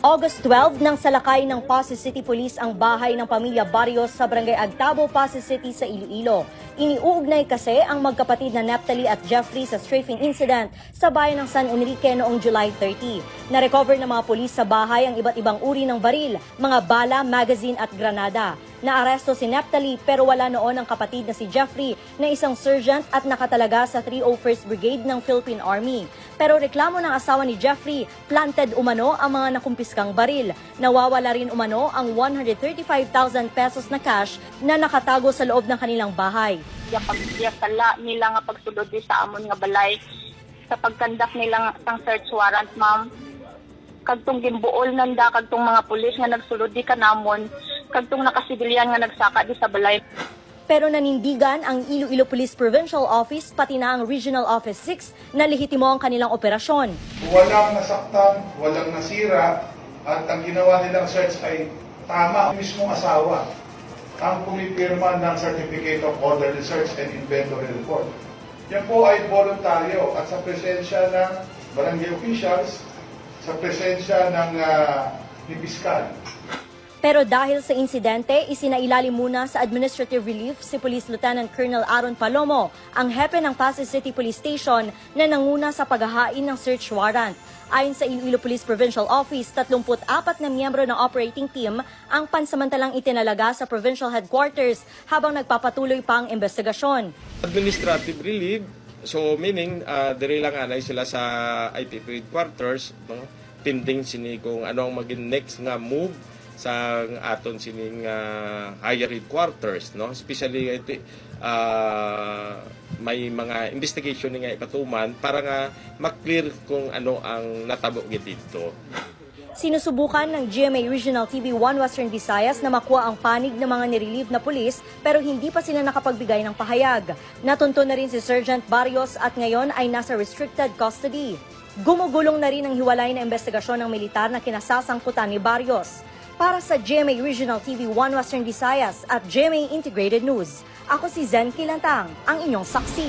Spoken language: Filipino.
August 12 nang salakay ng Pasig City Police ang bahay ng pamilya Barrios sa Barangay Agtabo, Pasig City sa Iloilo. Iniuugnay kasi ang magkapatid na Neptali at Jeffrey sa strafing incident sa bayan ng San Enrique noong July 30. Na-recover ng mga pulis sa bahay ang iba't ibang uri ng baril, mga bala, magazine at granada. Naaresto si Neptali pero wala noon ang kapatid na si Jeffrey na isang sergeant at nakatalaga sa 301st Brigade ng Philippine Army. Pero reklamo ng asawa ni Jeffrey, planted umano ang mga nakumpiskang baril. Nawawala rin umano ang 135,000 pesos na cash na nakatago sa loob ng kanilang bahay. Sala nila nga pagsulod di sa amon nga balay sa pagkandak nila sang search warrant, ma'am. Kagtong gimbuol nanda kagtong mga pulis nga nagsulod di kanamon, kagtong nakasibilyan nga nagsaka di sa balay. Pero nanindigan ang Iloilo Police Provincial Office pati na ang Regional Office 6 na lehitimo ang kanilang operasyon. Walang nasaktan, walang nasira, at ang ginawa nilang search ay tama. Mismong asawa ang pumipirma ng Certificate of Orderly Search and Inventory Report. Yan po ay voluntaryo at sa presensya ng barangay officials, sa presensya ng ni Piskal. Pero dahil sa insidente, isinailalim muna sa administrative relief si Police Lieutenant Colonel Aaron Palomo, ang hepe ng Pasig City Police Station na nanguna sa paghahain ng search warrant. Ayon sa Iloilo Police Provincial Office, 34 na miyembro ng operating team ang pansamantalang itinalaga sa provincial headquarters habang nagpapatuloy pa ang investigasyon. Administrative relief, so meaning dire lang anay sila sa ITP headquarters, no? Pending sini kung ano ang maging next nga move sa aton sining higher headquarters, no? Especially may mga investigation nga ikatuman para nga maklear kung ano ang natabo dito. Sinusubukan ng GMA Regional TV 1 Western Visayas na makuha ang panig ng mga nirelieve na pulis pero hindi pa sila nakapagbigay ng pahayag. Natunto na rin si Sergeant Barrios at ngayon ay nasa restricted custody. Gumugulong na rin ang hiwalay na investigasyon ng militar na kinasasangkutan ni Barrios. Para sa GMA Regional TV 1 Western Visayas at GMA Integrated News, ako si Zen Kilantang, ang inyong saksi.